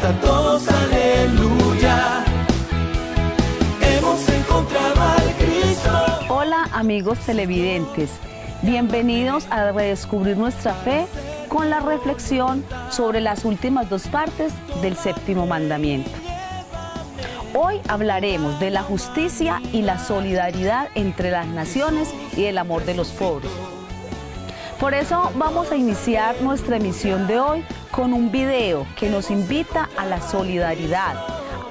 canta todos aleluya. Hemos encontrado al Cristo. Hola amigos televidentes, bienvenidos a redescubrir nuestra fe con la reflexión sobre las últimas dos partes del séptimo mandamiento. Hoy hablaremos de la justicia y la solidaridad entre las naciones y el amor de los pobres. Por eso vamos a iniciar nuestra emisión de hoy con un video que nos invita a la solidaridad,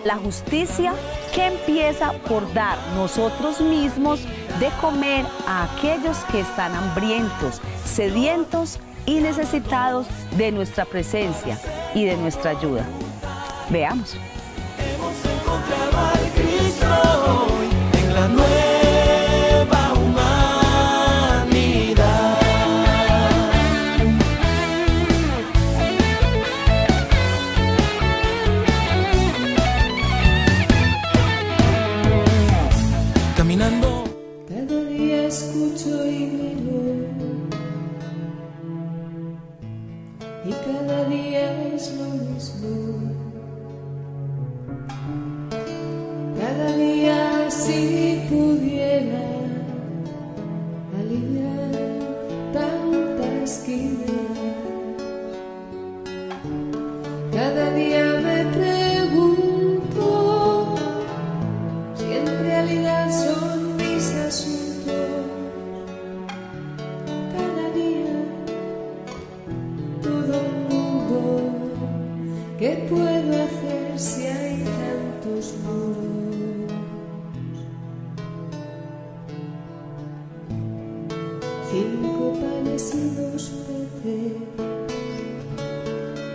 la justicia que empieza por dar nosotros mismos de comer a aquellos que están hambrientos, sedientos y necesitados de nuestra presencia y de nuestra ayuda. Veamos. Hemos encontrado al Cristo hoy en la nueva humanidad. Caminando. Cada día escucho y miro, y cada día es lo mismo. Cada día si pudiera aliviar tantas esquinas. Cada día me pregunto si en realidad son mis asuntos. Cada día todo el mundo, ¿qué puedo hacer si hay tantos muros? Cinco panes y dos peces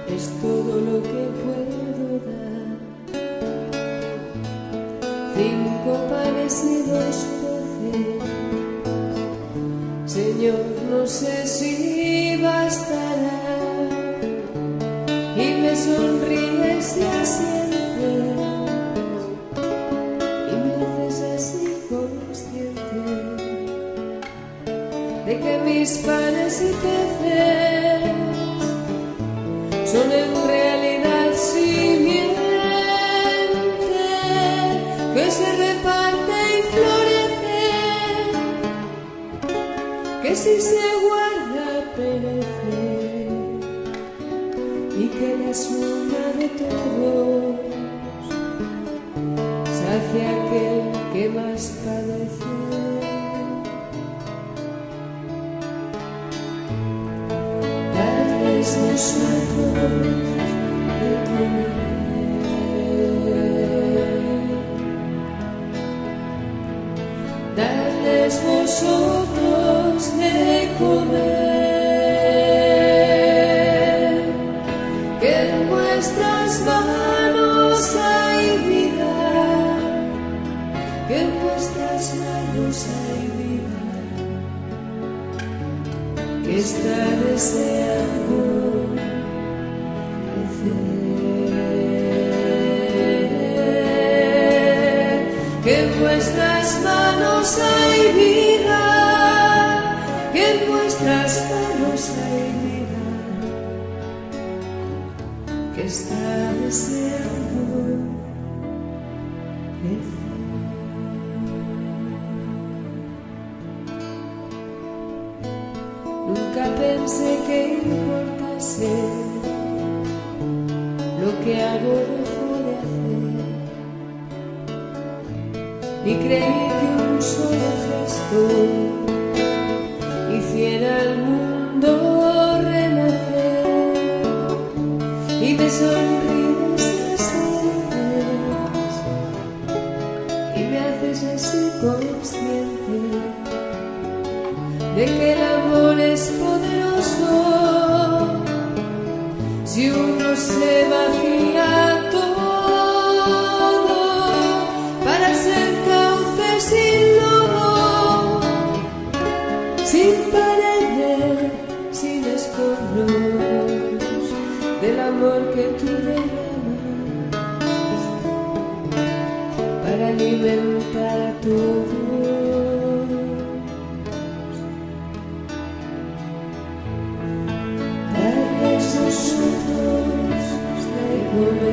es todo lo que puedo dar. Cinco panes y dos peces, Señor, no sé si bastará. Y me sonríes y asientes, y me haces así consciente de que mis panes y peces son en realidad simiente que se reparte y florece, que si se guarda perece, y que la suma de todos sacia aquel que más padece. Dadles vosotros de comer, dadles vosotros de comer, que en vuestras manos hay vida, que en vuestras manos hay vida, que está deseando crecer, que en vuestras manos hay vida, que en vuestras manos hay vida, que está deseando crecer. Nunca pensé que importase lo que hago o dejo de hacer, ni creí que un solo gesto hiciera al mundo renacer. Y me sonríes y asientes, y me haces así consciente de que el amor es poderoso. Si uno se vacía todo para ser cauce sin lodo, sin paredes, sin escombros, del amor que tú derramas para alimentar a todos. Dadles vosotros de comer.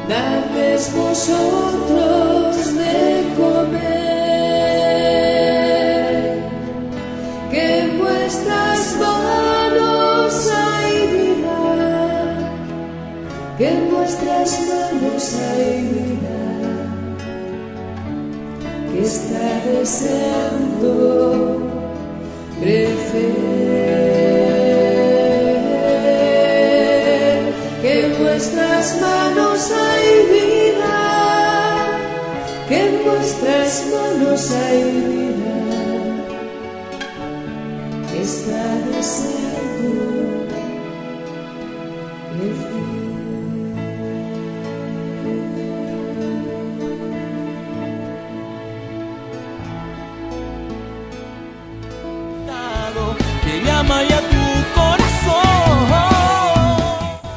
Dadles vosotros de comer, que en vuestras manos hay vida, que en vuestras manos hay vida, que está deseando crecer, que en vuestras manos hay vida, que en vuestras manos hay vida, que está deseando crecer. Que llama ya tu corazón.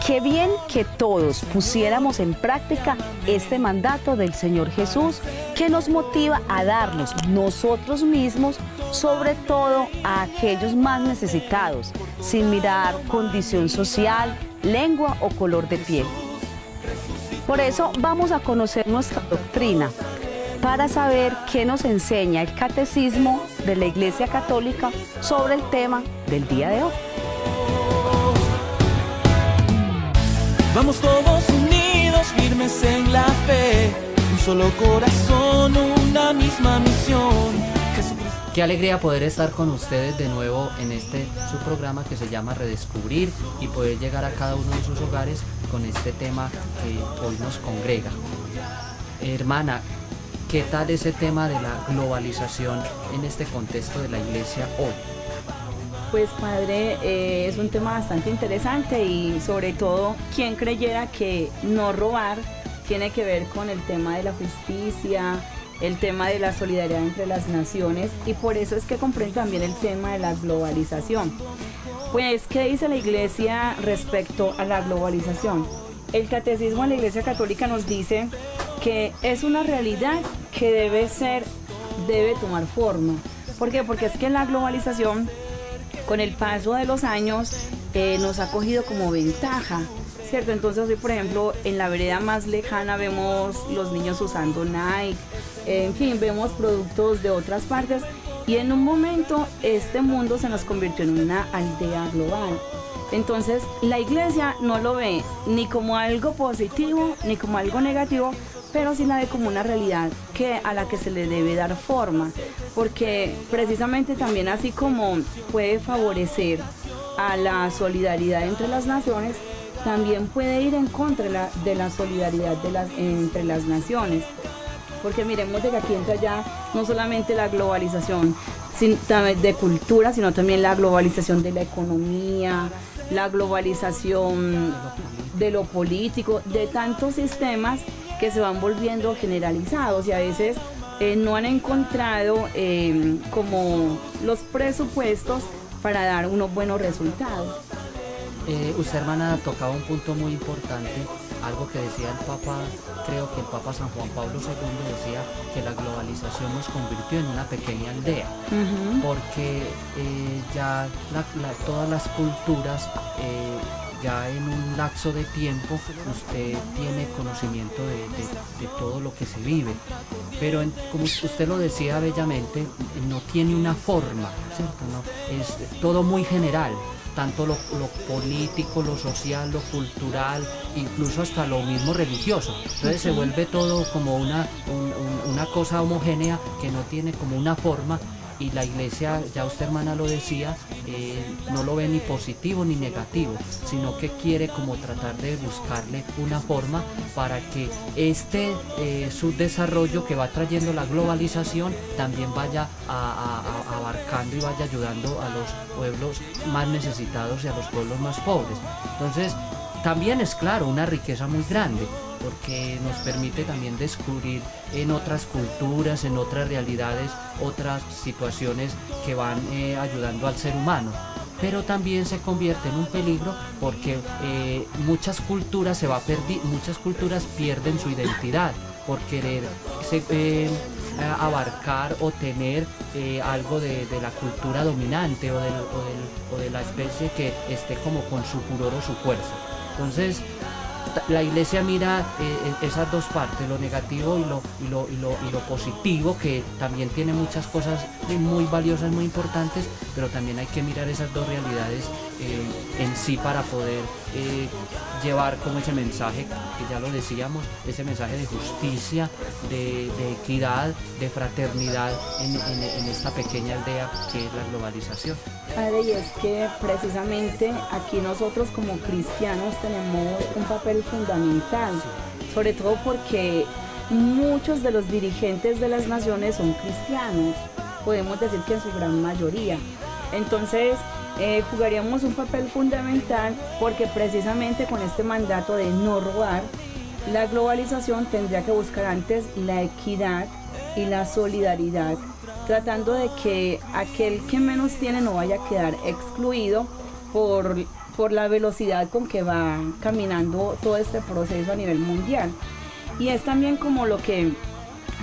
Qué bien que todos pusiéramos en práctica este mandato del Señor Jesús, que nos motiva a darnos nosotros mismos, sobre todo a aquellos más necesitados, sin mirar condición social, lengua o color de piel. Por eso vamos a conocer nuestra doctrina, para saber qué nos enseña el Catecismo de la Iglesia Católica sobre el tema del día de hoy. Vamos todos unidos, firmes en la fe, un solo corazón, una misma misión. Jesucristo. Qué alegría poder estar con ustedes de nuevo en este su programa que se llama Redescubrir y poder llegar a cada uno de sus hogares con este tema que hoy nos congrega. Hermana, ¿qué tal ese tema de la globalización en este contexto de la iglesia hoy? Pues padre, es un tema bastante interesante y sobre todo, quien creyera que no robar tiene que ver con el tema de la justicia, el tema de la solidaridad entre las naciones, y por eso es que comprende también el tema de la globalización. Pues, ¿qué dice la iglesia respecto a la globalización? El Catecismo de la Iglesia Católica nos dice que es una realidad que debe tomar forma. ¿Por qué? Porque es que la globalización, con el paso de los años, nos ha cogido como ventaja, ¿cierto? Entonces hoy, por ejemplo, en la vereda más lejana vemos los niños usando Nike, en fin, vemos productos de otras partes, y en un momento este mundo se nos convirtió en una aldea global. Entonces la iglesia no lo ve ni como algo positivo ni como algo negativo, pero sí la ve como una realidad a la que se le debe dar forma, porque precisamente también, así como puede favorecer a la solidaridad entre las naciones, también puede ir en contra de la solidaridad entre las naciones. Porque miremos de que aquí entra ya no solamente la globalización de cultura, sino también la globalización de la economía, la globalización de lo político, de tantos sistemas que se van volviendo generalizados, y a veces no han encontrado como los presupuestos para dar unos buenos resultados. Usted, hermana, tocaba un punto muy importante, algo que decía el Papa, creo que el Papa San Juan Pablo II decía que la globalización nos convirtió en una pequeña aldea, porque ya todas las culturas, ya en un lapso de tiempo usted tiene conocimiento de todo lo que se vive, pero como usted lo decía bellamente, no tiene una forma, ¿cierto? No, es todo muy general, tanto lo político, lo social, lo cultural, incluso hasta lo mismo religioso. Entonces se vuelve todo como una cosa homogénea que no tiene como una forma, y la iglesia, ya usted, hermana, lo decía, no lo ve ni positivo ni negativo, sino que quiere como tratar de buscarle una forma para que su desarrollo que va trayendo la globalización también vaya abarcando y vaya ayudando a los pueblos más necesitados y a los pueblos más pobres. Entonces también es, claro, una riqueza muy grande, porque nos permite también descubrir en otras culturas, en otras realidades, otras situaciones que van ayudando al ser humano. Pero también se convierte en un peligro porque muchas culturas muchas culturas pierden su identidad por querer abarcar o tener algo de la cultura dominante o de la especie que esté como con su furor o su fuerza. Entonces la iglesia mira esas dos partes, lo negativo y lo positivo, que también tiene muchas cosas muy valiosas, muy importantes, pero también hay que mirar esas dos realidades en sí para poder llevar como ese mensaje, que ya lo decíamos, ese mensaje de justicia, de equidad, de fraternidad en esta pequeña aldea que es la globalización. Padre, y es que precisamente aquí nosotros como cristianos tenemos un papel fundamental, sobre todo porque muchos de los dirigentes de las naciones son cristianos, podemos decir que en su gran mayoría. Entonces jugaríamos un papel fundamental porque precisamente con este mandato de no robar, la globalización tendría que buscar antes la equidad y la solidaridad, tratando de que aquel que menos tiene no vaya a quedar excluido por la velocidad con que va caminando todo este proceso a nivel mundial. Y es también como lo que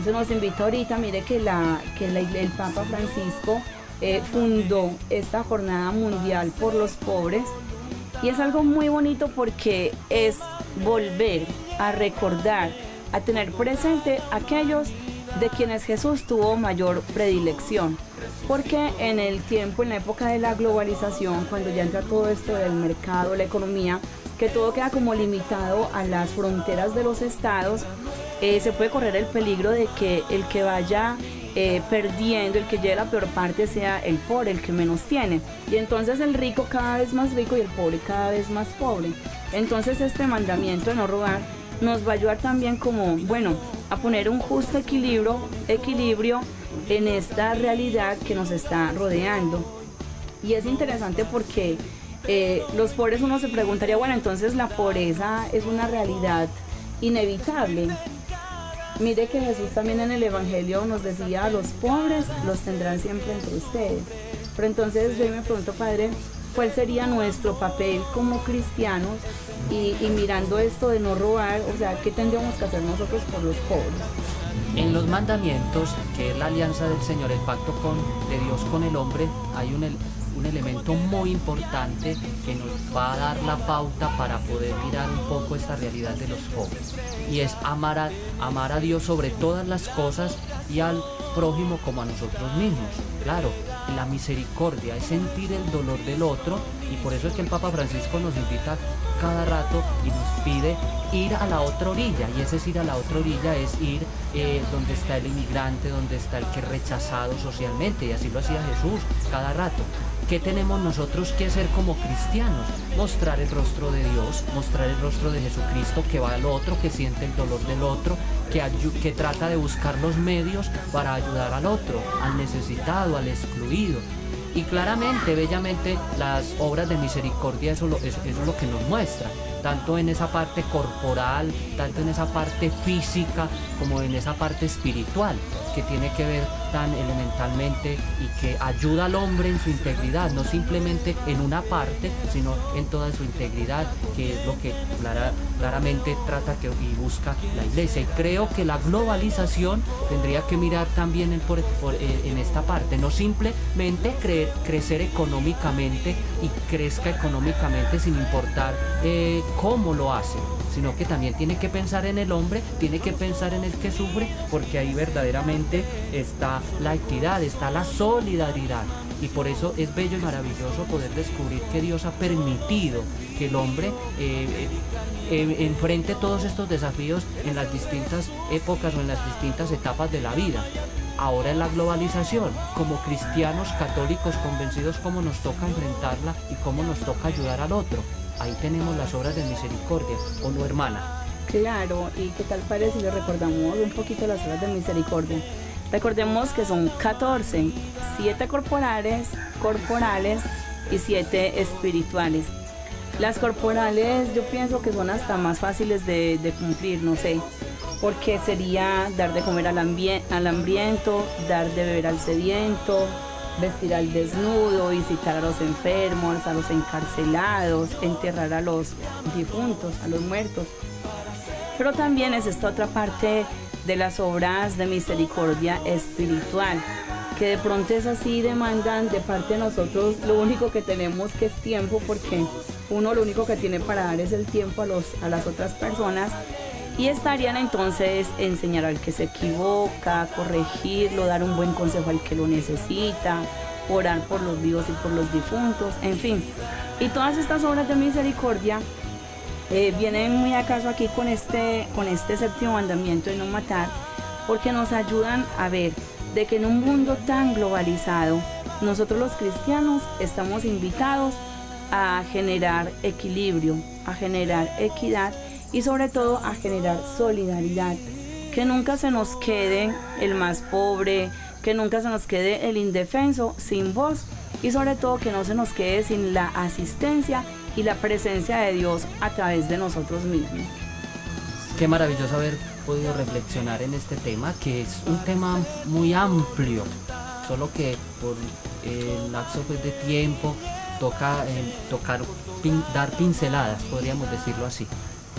se nos invita ahorita, mire que el Papa Francisco fundó esta jornada mundial por los pobres, y es algo muy bonito porque es volver a recordar, a tener presente aquellos de quienes Jesús tuvo mayor predilección, porque en el tiempo, en la época de la globalización, cuando ya entra todo esto del mercado, la economía, que todo queda como limitado a las fronteras de los estados, se puede correr el peligro de que el que vaya perdiendo, el que lleve la peor parte sea el pobre, el que menos tiene, y entonces el rico cada vez más rico y el pobre cada vez más pobre. Entonces este mandamiento de no robar nos va a ayudar también como, bueno, a poner un justo equilibrio en esta realidad que nos está rodeando. Y es interesante porque los pobres, uno se preguntaría, bueno, entonces la pobreza es una realidad inevitable. Mire que Jesús también en el Evangelio nos decía, a los pobres los tendrán siempre entre ustedes. Pero entonces yo me pregunto, Padre, ¿cuál sería nuestro papel como cristianos? Y mirando esto de no robar, o sea, ¿qué tendríamos que hacer nosotros por los pobres? En los mandamientos, que es la alianza del Señor, el pacto de Dios con el hombre, hay un elemento muy importante que nos va a dar la pauta para poder mirar un poco esta realidad de los pobres, y es amar a Dios sobre todas las cosas y al prójimo como a nosotros mismos. Claro, la misericordia es sentir el dolor del otro, y por eso es que el Papa Francisco nos invita cada rato y nos pide ir a la otra orilla, y ese ir a la otra orilla es ir donde está el inmigrante, donde está el que es rechazado socialmente, y así lo hacía Jesús cada rato. ¿Qué tenemos nosotros que hacer como cristianos? Mostrar el rostro de Dios, mostrar el rostro de Jesucristo, que va al otro, que siente el dolor del otro, que trata de buscar los medios para ayudar al otro, al necesitado, al excluido. Y claramente, bellamente, las obras de misericordia, eso es lo que nos muestra, tanto en esa parte corporal, tanto en esa parte física, como en esa parte espiritual, que tiene que ver tan elementalmente y que ayuda al hombre en su integridad, no simplemente en una parte, sino en toda su integridad, que es lo que claramente trata y busca la iglesia. Y creo que la globalización tendría que mirar también en esta parte, no simplemente crecer económicamente y crezca económicamente sin importar cómo lo hace, sino que también tiene que pensar en el hombre, tiene que pensar en el que sufre, porque ahí verdaderamente está la equidad, está la solidaridad. Y por eso es bello y maravilloso poder descubrir que Dios ha permitido que el hombre enfrente todos estos desafíos en las distintas épocas o en las distintas etapas de la vida. Ahora en la globalización, como cristianos católicos convencidos, cómo nos toca enfrentarla y cómo nos toca ayudar al otro. Ahí tenemos las obras de misericordia, ¿o no, hermana? Claro, y qué tal parece si le recordamos un poquito las obras de misericordia. Recordemos que son 14, 7 corporales y 7 espirituales. Las corporales yo pienso que son hasta más fáciles de cumplir, no sé, porque sería dar de comer al hambriento, dar de beber al sediento, vestir al desnudo, visitar a los enfermos, a los encarcelados, enterrar a los difuntos, a los muertos. Pero también es esta otra parte de las obras de misericordia espiritual, que de pronto es así, demandan de parte de nosotros lo único que tenemos, que es tiempo, porque uno lo único que tiene para dar es el tiempo a las otras personas, y estarían entonces enseñar al que se equivoca, corregirlo, dar un buen consejo al que lo necesita, orar por los vivos y por los difuntos, en fin. Y todas estas obras de misericordia vienen muy acaso aquí con este séptimo mandamiento de no matar, porque nos ayudan a ver de que en un mundo tan globalizado, nosotros los cristianos estamos invitados a generar equilibrio, a generar equidad y sobre todo a generar solidaridad. Que nunca se nos quede el más pobre, que nunca se nos quede el indefenso sin voz, y sobre todo que no se nos quede sin la asistencia y la presencia de Dios a través de nosotros mismos. Qué maravilloso haber podido reflexionar en este tema, que es un tema muy amplio, solo que por el lapso pues, de tiempo toca dar pinceladas, podríamos decirlo así,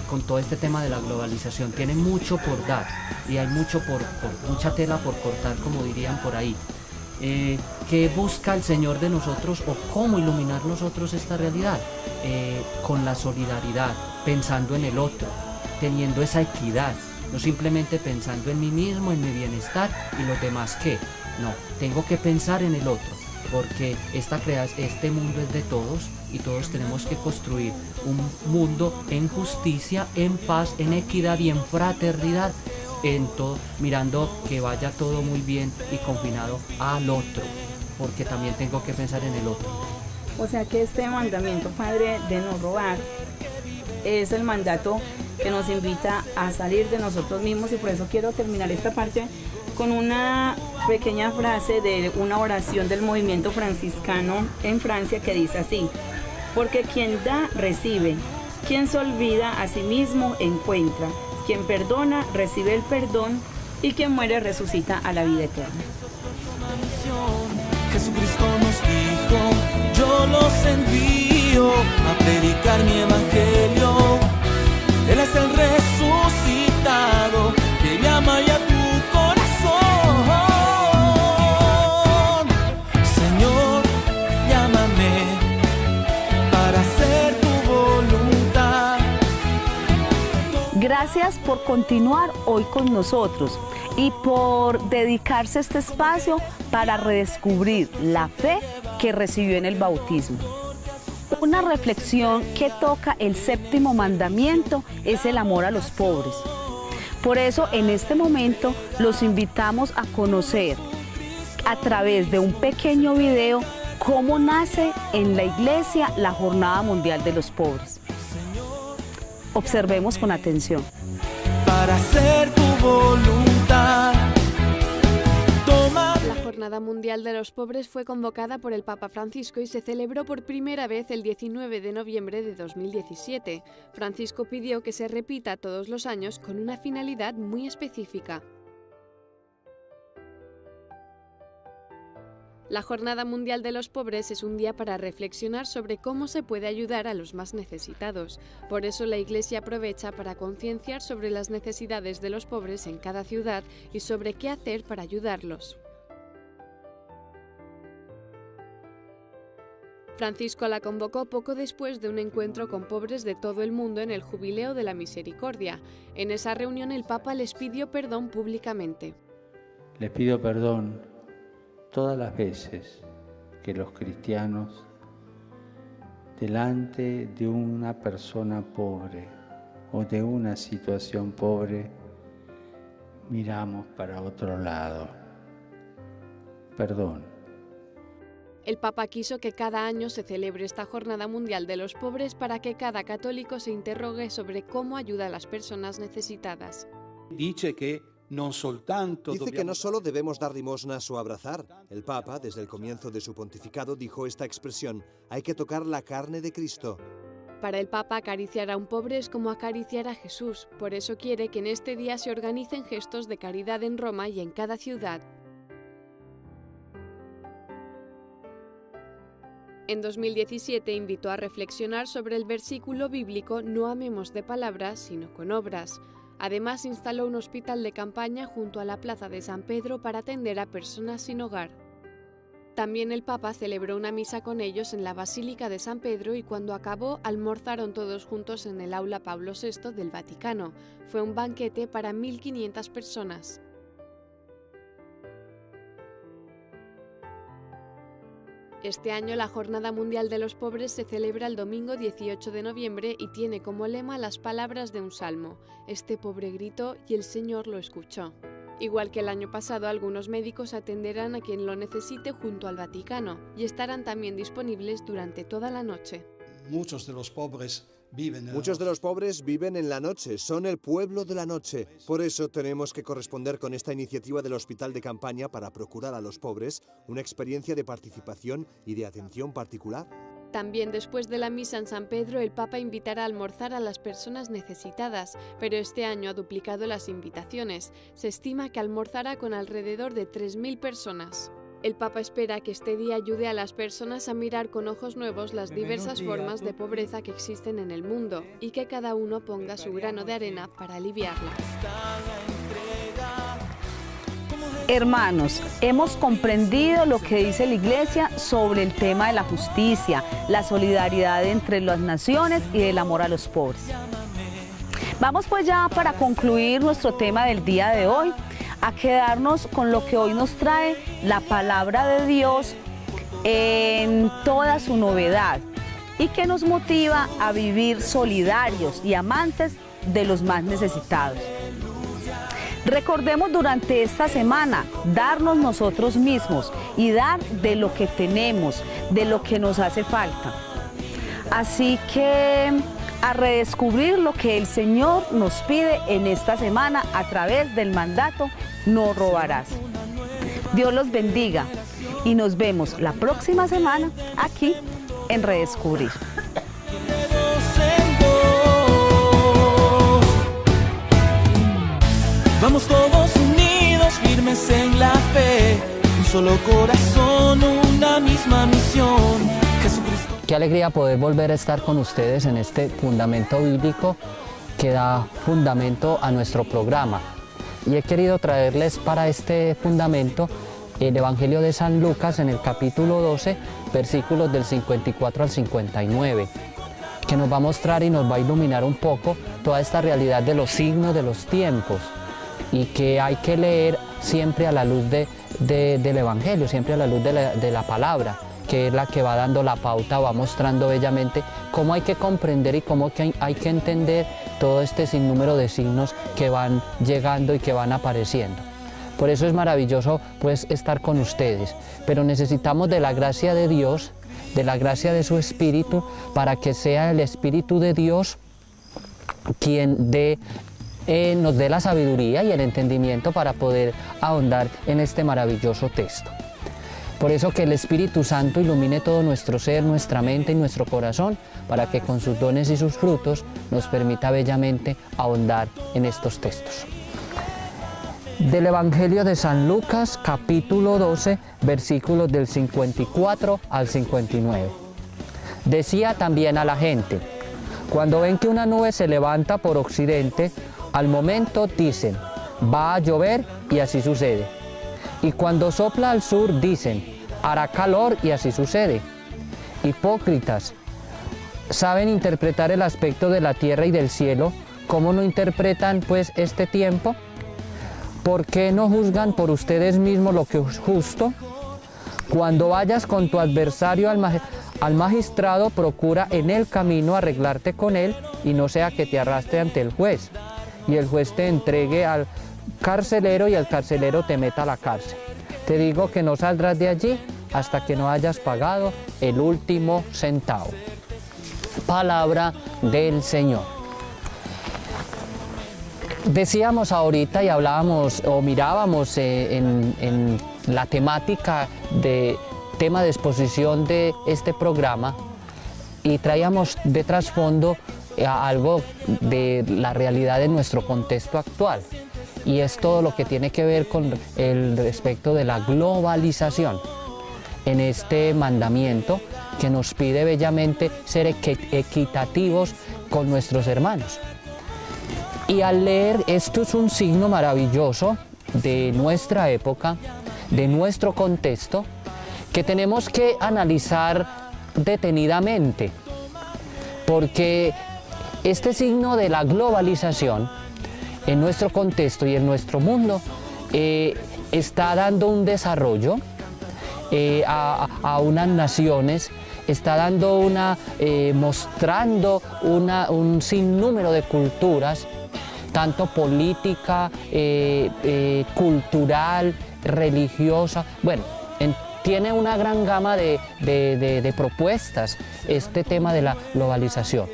con todo este tema de la globalización. Tiene mucho por dar y hay mucha tela por cortar, como dirían por ahí. ¿Qué busca el Señor de nosotros o cómo iluminar nosotros esta realidad? Con la solidaridad, pensando en el otro, teniendo esa equidad, no simplemente pensando en mí mismo, en mi bienestar y los demás qué. No, tengo que pensar en el otro, porque este mundo es de todos y todos tenemos que construir un mundo en justicia, en paz, en equidad y en fraternidad, mirando que vaya todo muy bien y confinado al otro, porque también tengo que pensar en el otro. O sea que este mandamiento, Padre, de no robar, es el mandato que nos invita a salir de nosotros mismos, y por eso quiero terminar esta parte con una pequeña frase de una oración del movimiento franciscano en Francia que dice así: porque quien da, recibe, quien se olvida a sí mismo, encuentra, quien perdona, recibe el perdón, y quien muere, resucita a la vida eterna. Jesucristo nos dijo: yo los envío a predicar mi evangelio. Él es el resucitado que llama ya tu corazón. Señor, llámame para hacer tu voluntad. Gracias por continuar hoy con nosotros y por dedicarse este espacio para redescubrir la fe que recibió en el bautismo. Una reflexión que toca el séptimo mandamiento es el amor a los pobres. Por eso, en este momento, los invitamos a conocer a través de un pequeño video cómo nace en la iglesia la Jornada Mundial de los Pobres. Observemos con atención. Para hacer tu voluntad. La Jornada Mundial de los Pobres fue convocada por el Papa Francisco y se celebró por primera vez el 19 de noviembre de 2017. Francisco pidió que se repita todos los años con una finalidad muy específica. La Jornada Mundial de los Pobres es un día para reflexionar sobre cómo se puede ayudar a los más necesitados. Por eso la Iglesia aprovecha para concienciar sobre las necesidades de los pobres en cada ciudad y sobre qué hacer para ayudarlos. Francisco la convocó poco después de un encuentro con pobres de todo el mundo en el Jubileo de la Misericordia. En esa reunión el Papa les pidió perdón públicamente. Les pido perdón todas las veces que los cristianos, delante de una persona pobre o de una situación pobre, miramos para otro lado. Perdón. El Papa quiso que cada año se celebre esta Jornada Mundial de los Pobres para que cada católico se interrogue sobre cómo ayuda a las personas necesitadas. Dice que no solo debemos dar limosnas o abrazar. El Papa, desde el comienzo de su pontificado, dijo esta expresión: hay que tocar la carne de Cristo. Para el Papa, acariciar a un pobre es como acariciar a Jesús. Por eso quiere que en este día se organicen gestos de caridad en Roma y en cada ciudad. En 2017 invitó a reflexionar sobre el versículo bíblico: no amemos de palabras, sino con obras. Además, instaló un hospital de campaña junto a la plaza de San Pedro para atender a personas sin hogar. También el Papa celebró una misa con ellos en la Basílica de San Pedro y cuando acabó almorzaron todos juntos en el aula Pablo VI del Vaticano. Fue un banquete para 1.500 personas. Este año la Jornada Mundial de los Pobres se celebra el domingo 18 de noviembre y tiene como lema las palabras de un salmo: «Este pobre gritó y el Señor lo escuchó». Igual que el año pasado, algunos médicos atenderán a quien lo necesite junto al Vaticano y estarán también disponibles durante toda la noche. Muchos de los pobres viven en la noche, son el pueblo de la noche. Por eso tenemos que corresponder con esta iniciativa del Hospital de Campaña para procurar a los pobres una experiencia de participación y de atención particular. También después de la misa en San Pedro, el Papa invitará a almorzar a las personas necesitadas, pero este año ha duplicado las invitaciones. Se estima que almorzará con alrededor de 3.000 personas. El Papa espera que este día ayude a las personas a mirar con ojos nuevos las diversas formas de pobreza que existen en el mundo y que cada uno ponga su grano de arena para aliviarla. Hermanos, hemos comprendido lo que dice la Iglesia sobre el tema de la justicia, la solidaridad entre las naciones y el amor a los pobres. Vamos pues ya para concluir nuestro tema del día de hoy, a quedarnos con lo que hoy nos trae la palabra de Dios en toda su novedad y que nos motiva a vivir solidarios y amantes de los más necesitados. Recordemos durante esta semana darnos nosotros mismos y dar de lo que tenemos, de lo que nos hace falta. Así que a redescubrir lo que el Señor nos pide en esta semana a través del mandato "No robarás". Dios los bendiga y nos vemos la próxima semana aquí en Redescubrir. Vamos todos unidos, firmes en la fe, un solo corazón, una misma misión. Jesucristo. Qué alegría poder volver a estar con ustedes en este fundamento bíblico que da fundamento a nuestro programa. Y he querido traerles para este fundamento el Evangelio de San Lucas en el capítulo 12, versículos del 54 al 59, que nos va a mostrar y nos va a iluminar un poco toda esta realidad de los signos de los tiempos, y que hay que leer siempre a la luz del Evangelio, siempre a la luz de la palabra, que es la que va dando la pauta, va mostrando bellamente cómo hay que comprender y cómo hay que entender todo este sinnúmero de signos que van llegando y que van apareciendo. Por eso es maravilloso pues estar con ustedes, pero necesitamos de la gracia de Dios, de la gracia de su Espíritu, para que sea el Espíritu de Dios quien nos dé la sabiduría y el entendimiento para poder ahondar en este maravilloso texto. Por eso que el Espíritu Santo ilumine todo nuestro ser, nuestra mente y nuestro corazón, para que con sus dones y sus frutos nos permita bellamente ahondar en estos textos. Del Evangelio de San Lucas, capítulo 12, versículos del 54 al 59. Decía también a la gente: cuando ven que una nube se levanta por occidente, al momento dicen, va a llover, y así sucede. Y cuando sopla al sur dicen, hará calor, y así sucede. Hipócritas, ¿saben interpretar el aspecto de la tierra y del cielo? ¿Cómo no interpretan pues este tiempo? ¿Por qué no juzgan por ustedes mismos lo que es justo? Cuando vayas con tu adversario al magistrado, procura en el camino arreglarte con él, y no sea que te arrastre ante el juez, y el juez te entregue al carcelero y el carcelero te meta a la cárcel. Te digo que no saldrás de allí hasta que no hayas pagado el último centavo. Palabra del Señor. Decíamos ahorita y hablábamos o mirábamos en la temática tema de exposición de este programa, y traíamos de trasfondo algo de la realidad de nuestro contexto actual, y es todo lo que tiene que ver con el respecto de la globalización en este mandamiento que nos pide bellamente ser equitativos con nuestros hermanos. Y al leer, esto es un signo maravilloso de nuestra época, de nuestro contexto, que tenemos que analizar detenidamente, porque este signo de la globalización en nuestro contexto y en nuestro mundo está dando un desarrollo a unas naciones, está dando mostrando un sinnúmero de culturas, tanto política, cultural, religiosa, bueno, tiene una gran gama de propuestas este tema de la globalización.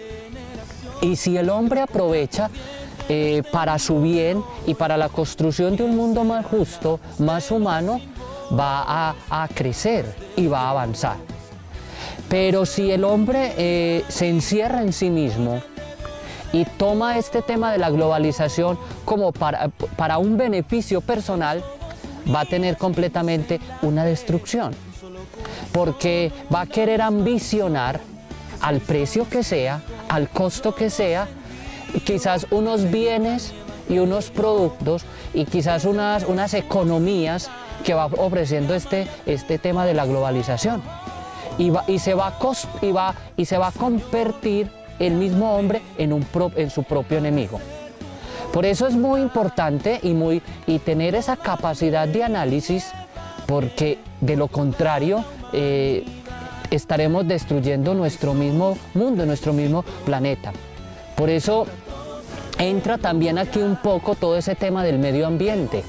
Y si el hombre aprovecha para su bien y para la construcción de un mundo más justo, más humano, va a crecer y va a avanzar. Pero si el hombre se encierra en sí mismo y toma este tema de la globalización como para un beneficio personal, va a tener completamente una destrucción, porque va a querer ambicionar al precio que sea, al costo que sea, quizás unos bienes y unos productos y quizás unas economías que va ofreciendo este tema de la globalización, y se va a convertir el mismo hombre en su propio enemigo. Por eso es muy importante y tener esa capacidad de análisis, porque de lo contrario estaremos destruyendo nuestro mismo mundo, nuestro mismo planeta. Por eso entra también aquí un poco todo ese tema del medio ambiente.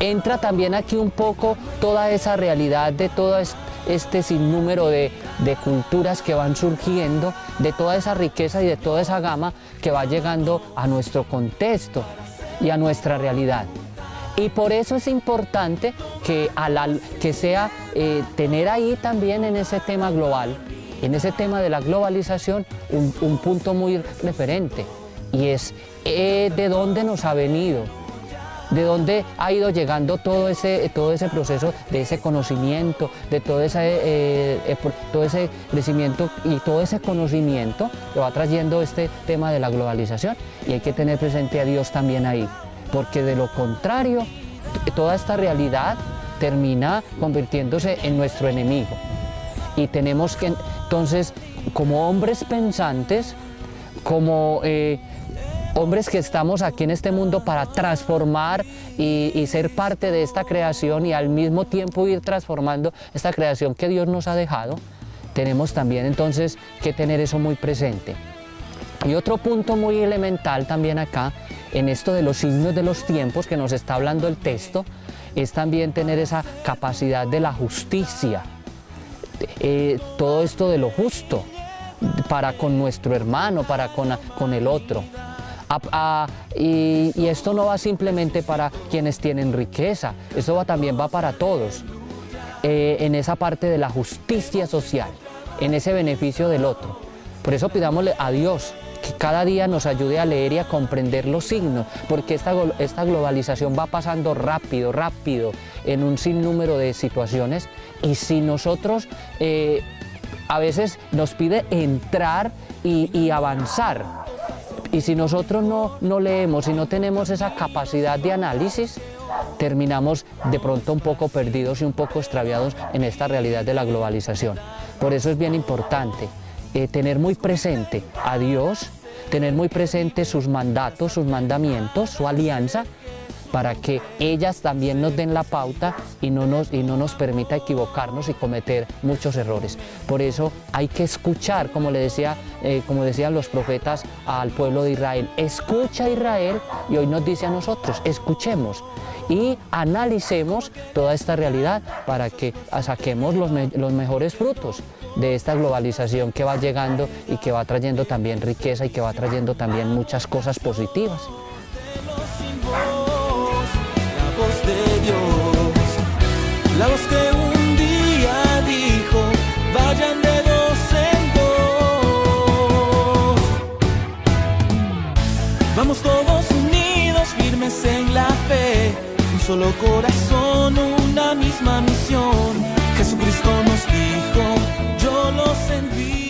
Entra también aquí un poco toda esa realidad de todo este sinnúmero de culturas que van surgiendo, de toda esa riqueza y de toda esa gama que va llegando a nuestro contexto y a nuestra realidad. Y por eso es importante que tener ahí también en ese tema global, en ese tema de la globalización, un punto muy referente, y es de dónde nos ha venido, de dónde ha ido llegando todo ese proceso de ese conocimiento, de todo ese crecimiento y todo ese conocimiento que va trayendo este tema de la globalización. Y hay que tener presente a Dios también ahí, porque de lo contrario toda esta realidad termina convirtiéndose en nuestro enemigo. Y tenemos que entonces, como hombres pensantes, como hombres que estamos aquí en este mundo para transformar y ser parte de esta creación y al mismo tiempo ir transformando esta creación que Dios nos ha dejado, tenemos también entonces que tener eso muy presente. Y otro punto muy elemental también acá, en esto de los signos de los tiempos que nos está hablando el texto, es también tener esa capacidad de la justicia, todo esto de lo justo, para con nuestro hermano, para con el otro. Y esto no va simplemente para quienes tienen riqueza, esto también va para todos, en esa parte de la justicia social, en ese beneficio del otro. Por eso pidámosle a Dios que cada día nos ayude a leer y a comprender los signos, porque esta globalización va pasando rápido en un sinnúmero de situaciones, y si nosotros a veces nos pide entrar y avanzar, y si nosotros no leemos y no tenemos esa capacidad de análisis, terminamos de pronto un poco perdidos y un poco extraviados en esta realidad de la globalización. Por eso es bien importante tener muy presente a Dios, tener muy presente sus mandatos, sus mandamientos, su alianza, para que ellas también nos den la pauta y no nos permita equivocarnos y cometer muchos errores. Por eso hay que escuchar, como decían los profetas al pueblo de Israel. Escucha, Israel, y hoy nos dice a nosotros, escuchemos y analicemos toda esta realidad para que saquemos los mejores frutos de esta globalización que va llegando y que va trayendo también riqueza y que va trayendo también muchas cosas positivas. La voz que un día dijo, vayan de dos en dos. Vamos todos unidos, firmes en la fe, un solo corazón, una misma misión. Jesucristo nos dijo, yo los envío.